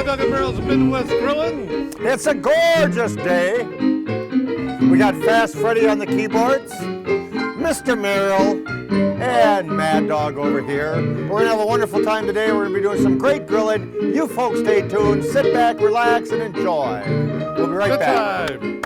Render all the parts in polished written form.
Mad Dog and Merrill's Midwest Grilling. It's a gorgeous day. We got Fast Freddy on the keyboards, Mr. Merrill, and Mad Dog over here. We're going to have a wonderful time today. We're going to be doing some great grilling. You folks stay tuned. Sit back, relax, and enjoy. We'll be right back. Time.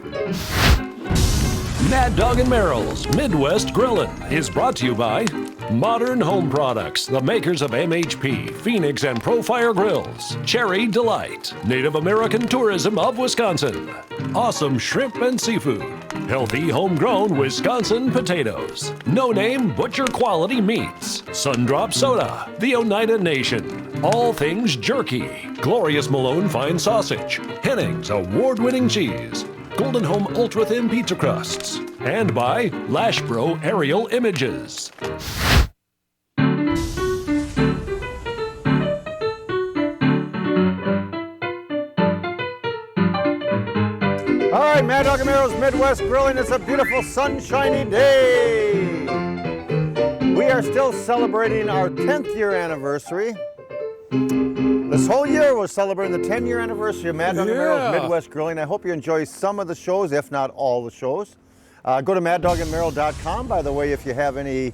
Mad Dog and Merrill's Midwest Grillin' is brought to you by Modern Home Products, the makers of MHP, Phoenix, and Profire Grills, Cherry Delight, Native American Tourism of Wisconsin, Awesome Shrimp and Seafood, Healthy Homegrown Wisconsin Potatoes, No Name Butcher Quality Meats, Sundrop Soda, The Oneida Nation, All Things Jerky, Glorious Malone Fine Sausage, Henning's Award-Winning Cheese, Golden Home Ultra Thin Pizza Crusts, and by Lashbro Aerial Images. All right, Mad Dog and Merrill's Midwest Grilling. It's a beautiful sunshiny day. We are still celebrating our 10th year anniversary. This whole year we're celebrating the 10-year anniversary of Mad Dog and Merrill's Midwest Grilling. I hope you enjoy some of the shows, if not all the shows. Go to maddogandmerrill.com, by the way, if you have any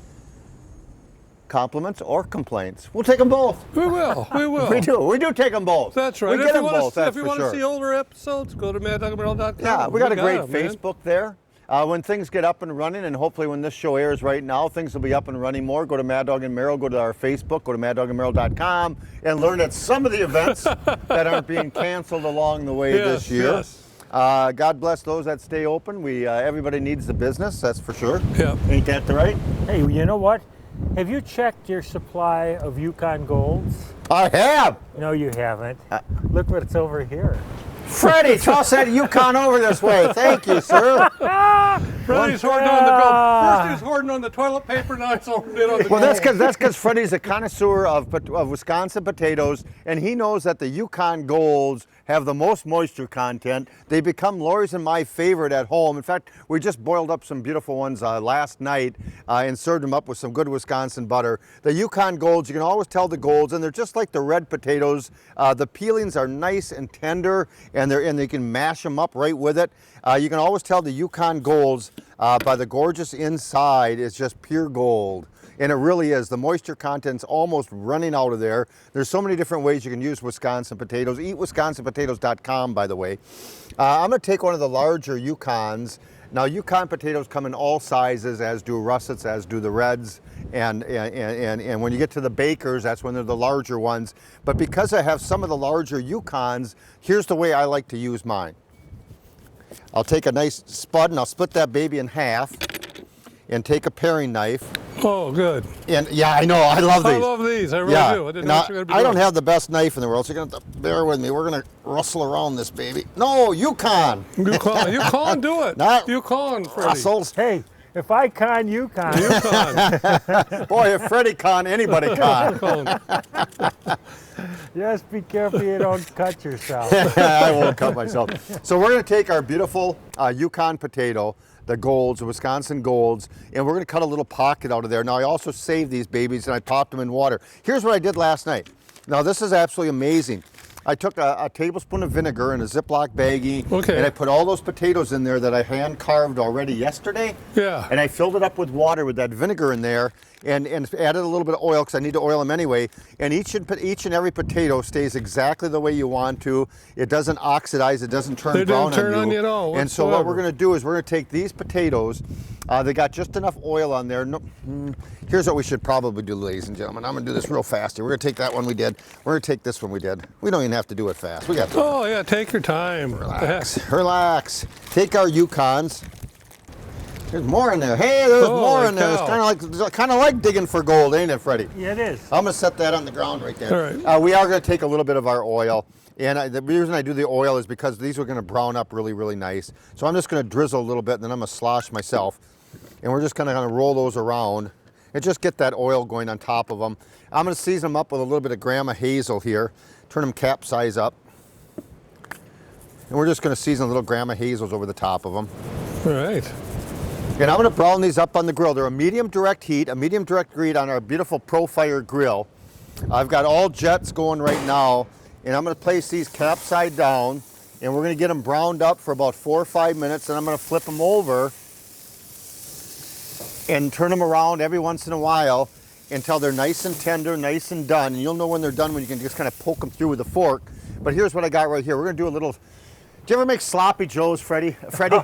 compliments or complaints. We'll take them both. We will. We will. We do take them both. That's right. We get them both, that's if you for want sure. to see older episodes, go to maddogandmerrill.com. Yeah, we got a great 'em, man. Facebook there. When things get up and running, and hopefully when this show airs right now, things will be up and running more. Go to Mad Dog and Merrill, go to our Facebook, go to maddogandmerrill.com, and learn at some of the events that aren't being canceled along the way this year. Yes. God bless those that stay open. Everybody needs the business, that's for sure. Yeah. Ain't that right? Hey, you know what? Have you checked your supply of Yukon Golds? I have. No, you haven't. Look what's over here. Freddie, toss that Yukon over this way. Thank you, sir. Freddy's hoarding on the gold. First he was hoarding on the toilet paper, now he's hoarding it on the Well, gold. that's because Freddie's a connoisseur of Wisconsin potatoes, and he knows that the Yukon Golds have the most moisture content. They become Lori's and my favorite at home. In fact, we just boiled up some beautiful ones last night and served them up with some good Wisconsin butter. The Yukon Golds, you can always tell the Golds, and they're just like the red potatoes. The peelings are nice and tender, and you can mash them up right with it. You can always tell the Yukon Golds by the gorgeous inside. It's just pure gold. And it really is. The moisture content's almost running out of there. There's so many different ways you can use Wisconsin potatoes. EatWisconsinPotatoes.com, by the way. I'm going to take one of the larger Yukons. Now, Yukon potatoes come in all sizes, as do russets, as do the reds. And when you get to the bakers, that's when they're the larger ones. But because I have some of the larger Yukons, here's the way I like to use mine. I'll take a nice spud and I'll split that baby in half and take a paring knife. Oh, good. And yeah, I know, I love these. I love these, I really do. I didn't know Now, what you were going to be I don't doing. have the best knife in the world, so you're going to have to bear with me. We're going to rustle around this baby. No, Yukon. Yukon, do it. Not Yukon, Freddie. Russels. Hey, if I con Yukon, Yukon. Boy, if Freddie con, anybody con. Yukon. just be careful you don't cut yourself. I won't cut myself. So we're going to take our beautiful Yukon potato, the Golds, the Wisconsin Golds, and we're going to cut a little pocket out of there. Now, I also saved these babies and I popped them in water. Here's what I did last night. Now, this is absolutely amazing. I took a tablespoon of vinegar in a Ziploc baggie, and I put all those potatoes in there that I hand carved already yesterday. Yeah. And I filled it up with water with that vinegar in there, and added a little bit of oil because I need to oil them anyway. And each and every potato stays exactly the way you want to. It doesn't oxidize. It doesn't turn brown on you. At all. And so what we're going to do is we're going to take these potatoes. They got just enough oil on there. Here's what we should probably do, ladies and gentlemen. I'm going to do this real fast here. We're going to take that one we did. We're going to take this one we did. We don't even have to do it fast. We got this. Oh, yeah, take your time. Relax. Relax. Take our Yukons. There's more in there. Hey, there's more in there. It's kind of like digging for gold, ain't it, Freddie? Yeah, it is. I'm going to set that on the ground right there. All right. We are going to take a little bit of our oil. And the reason I do the oil is because these are going to brown up really, really nice. So I'm just going to drizzle a little bit, and then I'm going to slosh myself. And we're just going to kind of roll those around and just get that oil going on top of them. I'm going to season them up with a little bit of Grandma Hazel here. Turn them capsize up. And we're just going to season a little Grandma Hazels over the top of them. All right. And I'm going to brown these up on the grill. They're a medium direct heat on our beautiful Profire grill. I've got all jets going right now. and I'm going to place these capside down, and we're going to get them browned up for about 4 or 5 minutes, and I'm going to flip them over and turn them around every once in a while until they're nice and tender, nice and done. And you'll know when they're done when you can just kind of poke them through with a fork. But here's what I got right here. We're going to do a little. Do you ever make sloppy joes, Freddie? Freddie?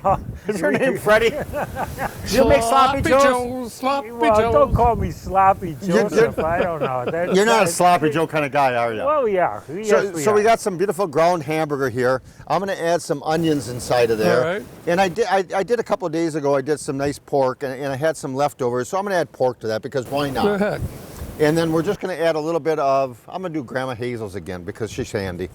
Is your name Freddie? Do you make sloppy joes? Sloppy Well, Joes. don't call me sloppy Joseph. I don't know. You're not a sloppy Joe kind of guy, are you? Well, we are. So we got some beautiful ground hamburger here. I'm going to add some onions inside of there. All right. And I did a couple of days ago, I did some nice pork, and I had some leftovers. So I'm going to add pork to that because why not? Go ahead. And then we're just going to add a little bit of, I'm going to do Grandma Hazel's again because she's handy.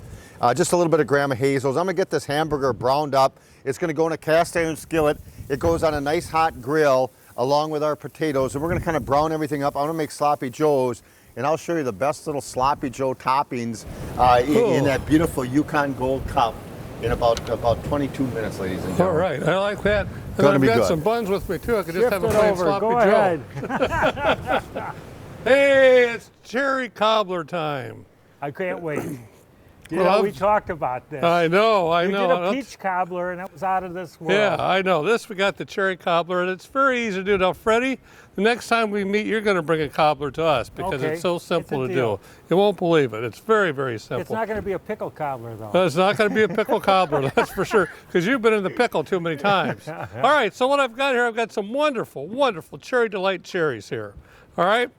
Just a little bit of Grandma Hazel's. I'm going to get this hamburger browned up. It's going to go in a cast iron skillet. It goes on a nice hot grill along with our potatoes. And we're going to kind of brown everything up. I'm going to make sloppy joes. And I'll show you the best little sloppy joe toppings in that beautiful Yukon Gold cup in about 22 minutes, ladies and All gentlemen. right, I like that. And Gonna I've be got good. some buns with me too. I could just Shift have a it plain over. sloppy Go Joe. ahead. Hey, it's cherry cobbler time. I can't wait. You Well, know, we talked about this. I know. We did a peach cobbler, and it was out of this world. Yeah, I know. This, we got the cherry cobbler, and it's very easy to do. Now, Freddie, the next time we meet, you're going to bring a cobbler to us because Okay. it's so simple It's a to deal. do. You won't believe it. It's very, very simple. It's not going to be a pickle cobbler, though. No, it's not going to be a pickle cobbler, that's for sure, because you've been in the pickle too many times. All right, so what I've got here, I've got some wonderful, wonderful Cherry Delight cherries here. All right,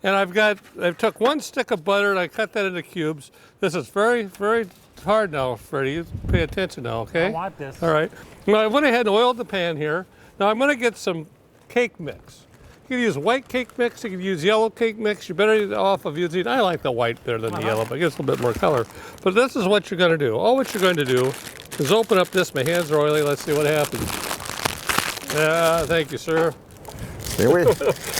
and I took 1 stick of butter and I cut that into cubes. This is very, very hard now, Freddie. You pay attention now, okay? I want this. All right. Now I went ahead and oiled the pan here. Now I'm going to get some cake mix. You can use white cake mix. You can use yellow cake mix. You're better off of using. I like the white better than the yellow, but it gives a little bit more color. But this is what you're going to do. All what you're going to do is open up this. My hands are oily. Let's see what happens. Thank you, sir. Here we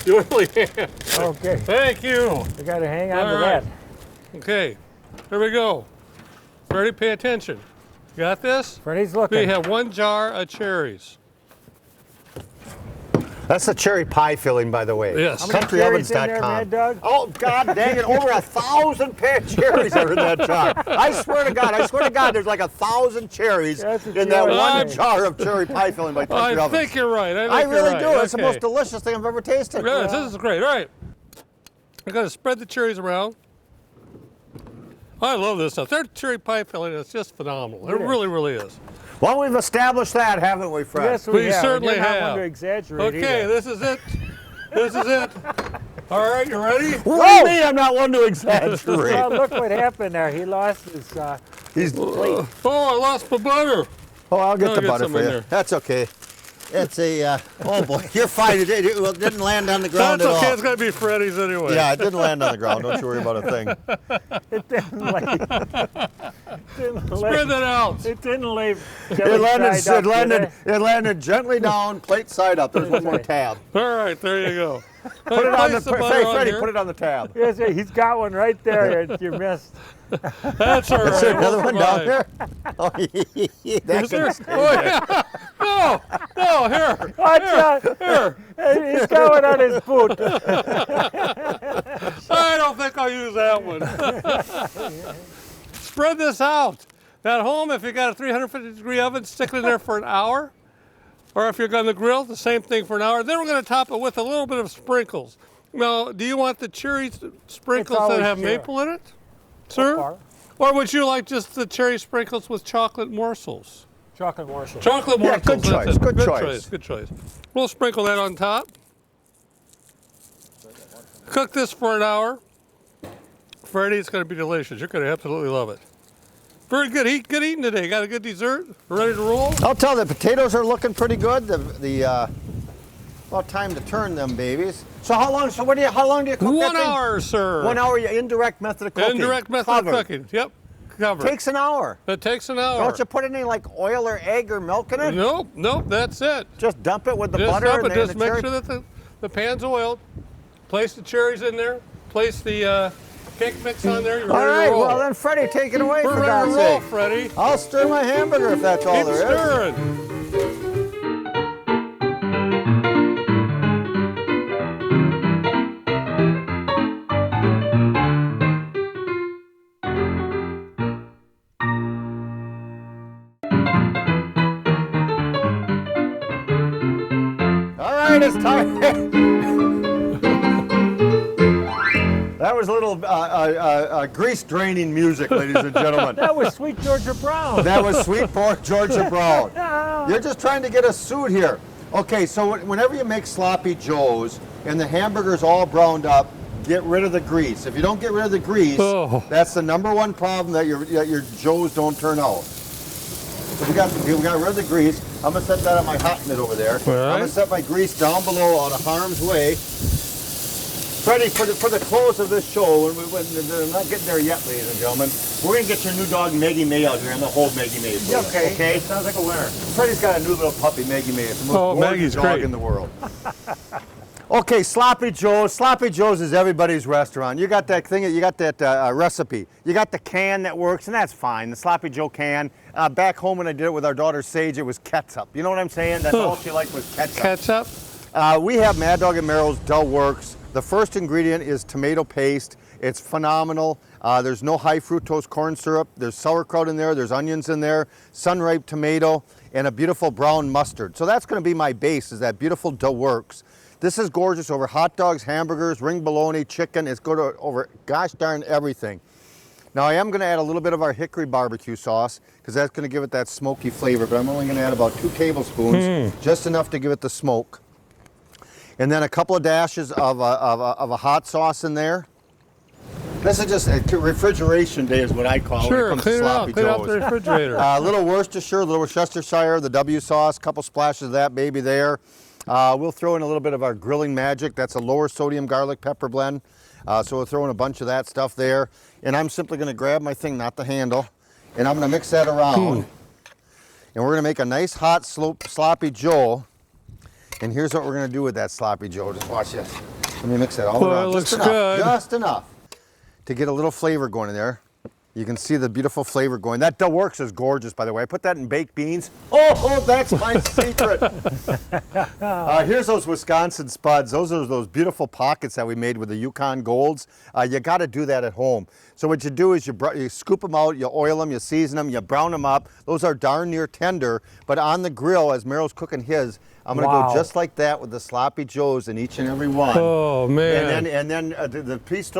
You oily hand. Okay. Thank you. We got to hang on All to right. that. Okay, here we go. Freddie, pay attention. Got this? Freddie's We looking. have 1 jar of cherries. That's the cherry pie filling, by the way. Yes. How many cherries in there, Mad Dog? Oh, God dang it. Over 1,000 cherries are in that jar. I swear to God, there's like 1,000 cherries That's what in you that always one say. really of cherry pie filling by Country I Ovens. think you're right. I think really you're right. do. It's the Okay. most delicious thing I've ever tasted. Yes, this is great. All right. I'm going to spread the cherries around. I love this stuff. Their cherry pie filling is just phenomenal. It It is. really, really is. Well, we've established that, haven't we, Fred? Yes, We have. certainly You're not have. one to exaggerate Okay, either. this is it. This is it. All right, you ready? What do you mean I'm not one to exaggerate? Well, look what happened there. He lost his He's, plate. Oh, I lost my butter. oh, I'll get I'll the get butter some for in you. there. That's okay. It's a, oh boy, you're fine. It didn't land on the ground That's at okay. all. It's going to be Freddy's anyway. Yeah, it didn't land on the ground. Don't you worry about a thing. It didn't lay. Spread that out. It didn't lay. It landed gently down, plate side up. There's one more tab. All right, there you go. Put it on the, Freddie, here. put it on the tab. Yes, he's got one right there that you missed. That's all right. Is there another We'll one down survive. there? Oh, Is that there? can, Oh, yeah. No, here. Watch out. He's got one on his boot. I don't think I'll use that one. Spread this out. At home, if you got a 350-degree oven, stick it in there for an hour. Or if you're on the grill, the same thing for an hour. Then we're going to top it with a little bit of sprinkles. Now, do you want the cherry sprinkles that always have cherry. maple in it, sir? Far. Or would you like just the cherry sprinkles with chocolate morsels? Chocolate morsel. Chocolate Yeah, morsels. good choice, that's it. good choice. Good choice. We'll sprinkle that on top. Cook this for an hour. Freddie, it's going to be delicious. You're going to absolutely love it. Very good. Good eating today. Got a good dessert. Ready to roll? I'll tell you, the potatoes are looking pretty good. About time to turn them babies. So how long? So how long do you cook that 1 thing? hour, sir. 1 hour. Indirect method of cooking. Indirect method Covered. of cooking. Yep. Covered. Takes an hour. It takes an hour. Don't you put any like oil or egg or milk in it? Nope. That's it. Just dump it with the Just butter dump and it. then Just the make cherry. sure that the pan's oiled. Place the cherries in there. Place the cake mix on there. You're All ready right. to roll. Well then, Freddie, take it away We're for ready God's to roll, sake. Freddie. I'll stir my hamburger if that's all Keep there is. stirring. That was a little grease draining music, ladies and gentlemen. That was Sweet Georgia Brown. That was Sweet Pork Georgia Brown. You're just trying to get a suit here. Okay, so whenever you make sloppy joes and the hamburger's all browned up, get rid of the grease. If you don't get rid of the grease, that's the #1 problem that your joes don't turn out. So we got rid of the grease. I'm gonna set that on my hot mitt over there. Right. I'm gonna set my grease down below out of harm's way. Freddie, for the close of this show, when they're not getting there yet, ladies and gentlemen, we're going to get your new dog, Maggie May, out here, and the whole Maggie May. Okay. Okay? Sounds like a winner. Freddie's got a new little puppy, Maggie May. It's the most gorgeous Maggie's dog great in the world. Okay, Sloppy Joe's. Sloppy Joe's is everybody's restaurant. You got that thing, you got that recipe. You got the can that works, and that's fine. The Sloppy Joe can. Back home when I did it with our daughter Sage, it was ketchup. You know what I'm saying? That's all she liked was ketchup. Ketchup? We have Mad Dog and Merrill's Dough Works. The first ingredient is tomato paste. It's phenomenal. There's no high fructose corn syrup. There's sauerkraut in there. There's onions in there, sun-ripe tomato, and a beautiful brown mustard. So that's going to be my base, is that beautiful Dough Works. This is gorgeous over hot dogs, hamburgers, ring bologna, chicken. It's good over gosh darn everything. Now I am going to add a little bit of our hickory barbecue sauce because that's going to give it that smoky flavor, but I'm only going to add about 2 tablespoons, just enough to give it the smoke. And then a couple of dashes of a hot sauce in there. This is just a refrigeration day is what I call it. Sure, When it comes clean to it out, sloppy clean out joes. the refrigerator. A little Worcestershire, the W sauce, a couple splashes of that baby there. We'll throw in a little bit of our grilling magic. That's a lower sodium garlic pepper blend. So we'll throw in a bunch of that stuff there. And I'm simply going to grab my thing, not the handle, and I'm going to mix that around. And we're going to make a nice hot sloppy joe. And here's what we're going to do with that sloppy joe. Just watch this. Let me mix that all around. It looks just enough, good. just enough to get a little flavor going in there. You can see the beautiful flavor going. That Dough Works is gorgeous, by the way. I put that in baked beans. Oh, that's my secret. Here's those Wisconsin spuds. Those are those beautiful pockets that we made with the Yukon Golds. You got to do that at home. So what you do is you scoop them out, you oil them, you season them, you brown them up. Those are darn near tender, but on the grill, as Merrill's cooking his, I'm going to go just like that with the sloppy joes in each and every one. Oh, man. And then the piece is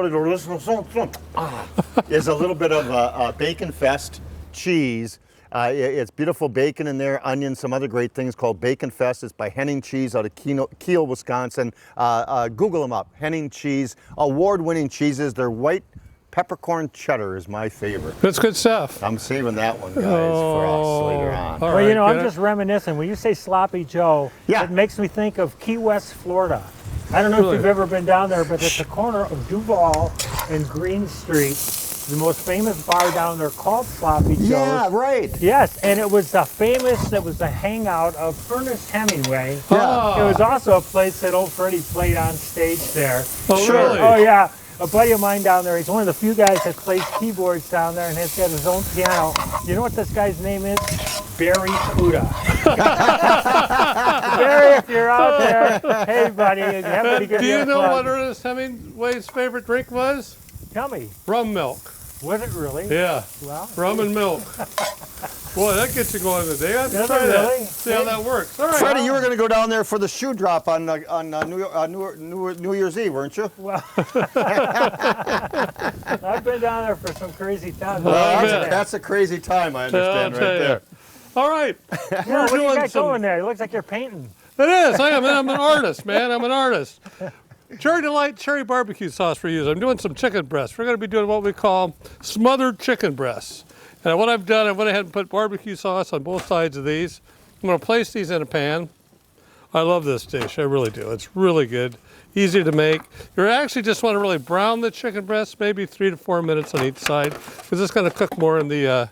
a little bit of bacon fest cheese. It's beautiful bacon in there, onions, some other great things called Bacon Fest. It's by Henning Cheese out of Kiel, Wisconsin. Google them up. Henning Cheese, award-winning cheeses. They're white peppercorn cheddar is my favorite. That's good stuff. I'm saving that one, guys, for us later on. All Well, you right, know, I'm get it? just reminiscing. When you say Sloppy Joe, Yeah. it makes me think of Key West, Florida. I don't know if you've ever been down there, but at the corner of Duval and Green Street, the most famous bar down there called Sloppy Joe's. Yeah, right. Yes, and it was the hangout of Ernest Hemingway. Yeah. It was also a place that old Freddie played on stage there. Oh, Sure. really? Oh, yeah. A buddy of mine down there, he's one of the few guys that plays keyboards down there and has got his own piano. You know what this guy's name is? Barry Cuda. Barry, if you're out there, hey, buddy, happy to give Do you you a know plug. what Ernest Hemingway's favorite drink was? Tell me, Rum milk. was it really? Yeah. Well, Rum and milk. Boy, that gets you going today. I have to Does try it that. really? See how that works. All right. Freddie, you were going to go down there for the shoe drop on New Year's Eve, weren't you? well, I've been down there for some crazy times. That's a crazy time, I understand, I'll right tell you. there. All right. Yeah, We're what do you doing got some. going there? It looks like you're painting. It is. I'm an artist, man. I'm an artist. Cherry Delight cherry barbecue sauce for you. I'm doing some chicken breasts. We're going to be doing what we call smothered chicken breasts. And what I've done, I went ahead and put barbecue sauce on both sides of these. I'm going to place these in a pan. I love this dish. I really do. It's really good. Easy to make. You actually just want to really brown the chicken breasts, maybe 3 to 4 minutes on each side, because it's going to cook more in the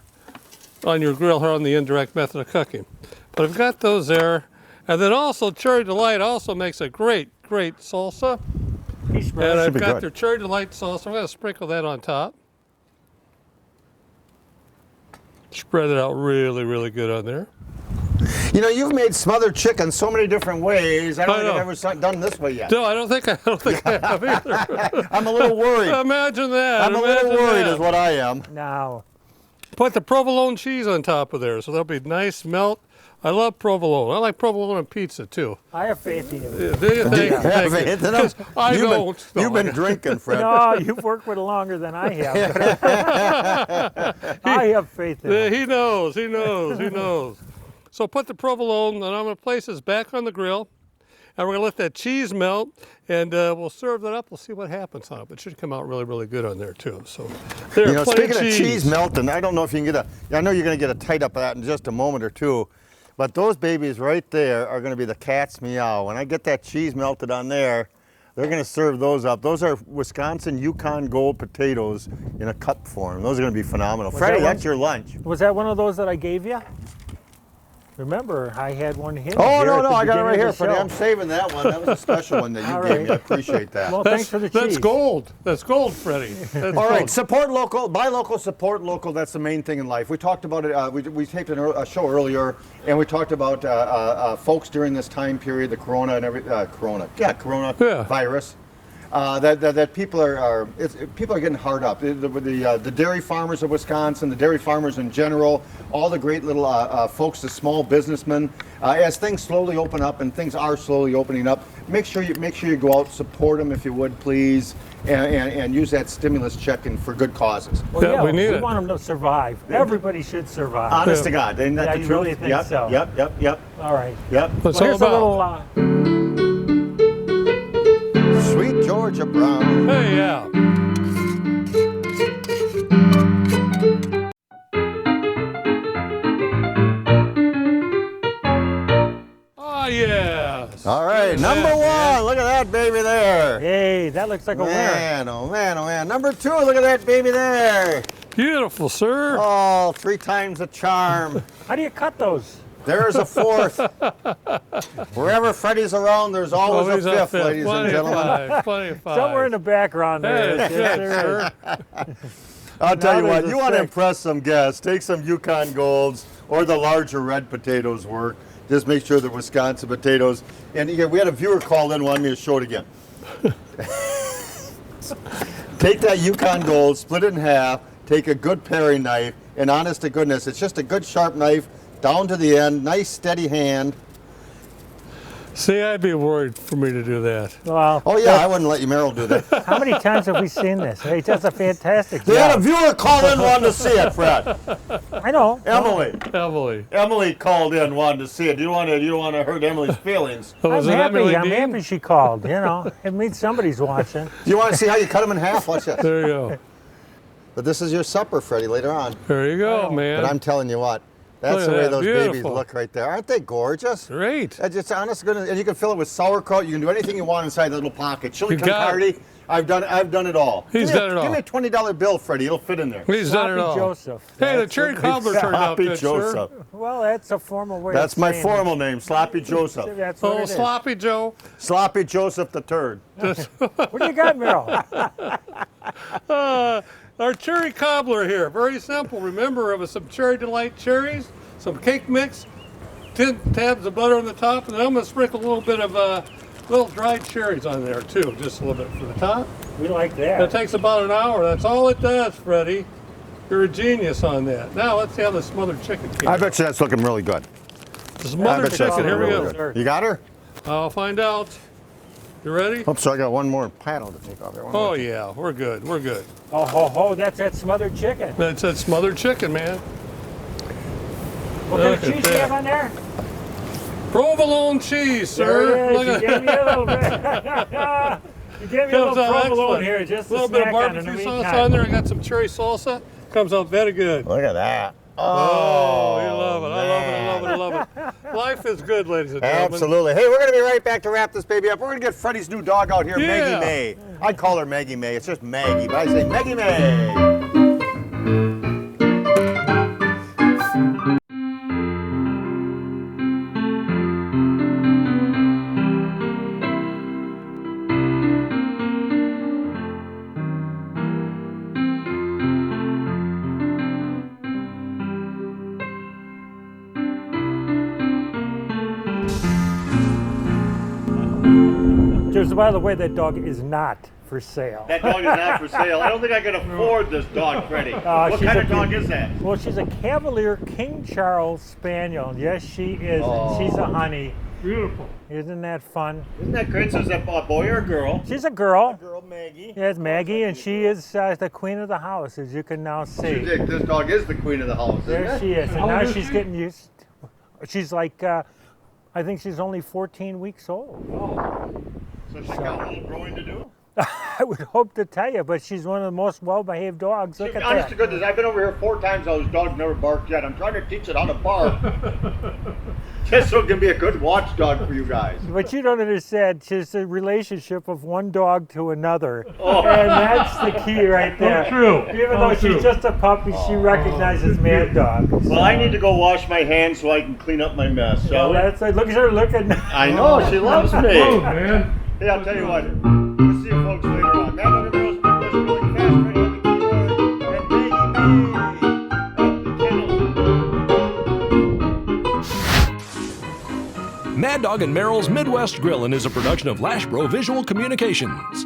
on your grill or on the indirect method of cooking. But I've got those there. And then also Cherry Delight also makes a great salsa. And I've got their Cherry Delight sauce. I'm going to sprinkle that on top. Spread it out really good on there. You know, you've made smothered chicken so many different ways. I don't think know. I've ever done this way yet. No, I don't think I have either. I'm a little worried. Imagine that. I'm a little imagine worried that. is what I am. Now, Put the provolone cheese on top of there, so there'll be nice melt I love provolone. I like provolone on pizza too. I have faith in you. Do you think? Have faith in them? 'Cause I You've been- don't. You've been drinking, Fred. No, you've worked with it longer than I have. I have faith in Yeah, it. he knows. He knows. He knows. So put the provolone, and I'm going to place this back on the grill, and we're going to let that cheese melt, and we'll serve that up. We'll see what happens on it. It should come out really, really good on there too. So there, You know, plenty speaking of cheese melting, I don't know if you can get I know you're going to get a tight up of that in just a moment or two, but those babies right there are going to be the cat's meow. When I get that cheese melted on there, they're going to serve those up. Those are Wisconsin Yukon Gold potatoes in a cup form. Those are going to be phenomenal. Freddie, that one? that's your lunch. Was that one of those that I gave you? Remember, I had one hidden. Oh, here no, at no, the I got it beginning right of here, the Freddie. show. I'm saving that one. That was a special one that you All gave me. I right. appreciate that. Well, thanks for the cheese. That's gold. That's gold, Freddie. That's All right, gold. support local, buy local, support local. That's the main thing in life. We talked about it. We taped a show earlier, and we talked about folks during this time period, the corona and coronavirus. That people are people are getting hard up. The dairy farmers of Wisconsin, the dairy farmers in general, all the great little folks, the small businessmen. As things slowly open up, and things are slowly opening up, make sure you go out, support them if you would, please, and use that stimulus check in for good causes. Well, Yeah, we need we it. want them to survive. Everybody should survive. Honest to God, isn't that Yeah, the you truth? really think Yep, so? Yep. All right. What's Well, all here's a about? little. Sweet Georgia Brown. Hey, yeah. Oh, yes. All right, number one. Look at that baby there. Hey, that looks like a winner. Man, oh man, oh man. Number two, look at that baby there. Beautiful, sir. Oh, 3 times the charm. How do you cut those? There's a fourth. Wherever Freddie's around, there's always a fifth, ladies and Plenty of gentlemen. five, plenty of five. Somewhere in the background there. Hey, Yes, good, there sir. I'll tell Now you what, there's you a want to six. impress some guests, take some Yukon Golds or the larger red potatoes work. Just make sure they're Wisconsin potatoes. And again, we had a viewer call in, wanted me to show it again. Take that Yukon Gold, split it in half, take a good paring knife, and honest to goodness, it's just a good sharp knife, down to the end, nice steady hand. See, I'd be worried for me to do that. Well, Oh yeah, I wouldn't let you Merrill do that. how many times have we seen this? Hey, that's a fantastic They had a job. viewer call in, wanted to see it, Fred. I know. Emily. Emily called in, wanted to see it. You don't want to hurt Emily's feelings. Oh, was I'm it happy. Emily I'm Dean? happy she called. You know, it means somebody's watching. Do you want to see how you cut them in half? Watch this. There you go. But this is your supper, Freddie, later on. There you go, man. But I'm telling you what, that's Look the at way that, those babies beautiful. look right there. Aren't they gorgeous? Great. That's just honest to goodness. And you can fill it with sauerkraut. You can do anything you want inside the little pocket. Chili You con got carne. I've done it all. He's Give me done it all. Give me a $20 bill, Freddie. It'll fit in there. He's done it Sloppy all. Joseph. Hey, the That's cherry what- cobbler turned out Sloppy good, Joseph. sir. Well, that's a formal way That's of my saying formal name, Sloppy Joseph. It. That's what Oh, it is. Sloppy Joe. Sloppy Joseph the Third. What do you got, Merrill? Our cherry cobbler here. Very simple. Remember, it was some Cherry Delight cherries, some cake mix, 10 tabs of butter on the top, and then I'm going to sprinkle a little bit of little dried cherries on there, too. Just a little bit for the top. We like That that. takes about an hour. That's all it does, Freddie. You're a genius on that. Now, let's see how the smothered chicken came. I bet you that's looking really good. The I smothered bet you that's chicken. Here looking we really go. good. You got her? I'll find out. You ready? Oops, so I got one more panel to take off there. One Oh, more. yeah. We're good. We're good. Oh, ho, ho, that's that smothered chicken. That's that smothered chicken, man. What kind of Look at cheese do you that. have on there? Provolone cheese, sir. There it Look is. You at gave me a little bit. You gave me a Comes little out provolone excellent. here, just A little to bit of snack on in the barbecue sauce meantime. on there. I got some cherry salsa. Comes out very good. Look at that. Oh, you love it. I love it. I man. love it. I love it. Life is good, ladies and gentlemen. Absolutely. Hey, we're going to be right back to wrap this baby up. We're going to get Freddie's new dog out here, Yeah. Maggie May. I call her Maggie May. It's just Maggie, but I say Maggie May. There's So by the way, that dog is not for sale. That dog is not for sale. I don't think I can afford this dog, Freddie. What she's kind a of dog is that? Well, she's a Cavalier King Charles Spaniel. Yes, she is. And she's a honey. Beautiful. Isn't that fun? Isn't that great? So is that a boy or a girl? She's a girl. Girl Maggie. Yeah, it's Maggie, and she is the queen of the house, as you can now see. This dog is the queen of the house. There she is, and How now old is she's she? getting used. She's like, I think she's only 14 weeks old. So she's got a little growing to do? I would hope to tell you, but she's one of the most well-behaved dogs. Look at Honest to that. goodness, I've been over here 4 times. This dog never barked yet. I'm trying to teach it how to bark. Just so it can be a good watchdog for you guys. But you don't understand. She's the relationship of one dog to another, and that's the key right there. True. Even though she's just a puppy, she recognizes Mad Dog. Well, I need to go wash my hands so I can clean up my mess. So So that's look at her looking. I know she loves me. Oh, man. Hey, I'll tell you what. We'll see you folks later on. Matt Underground's Midwest Grilling Fast Ready on the keyboard, and Maggie May. Mad Dog and Merrill's Midwest Grillin' is a production of Lashbro Visual Communications.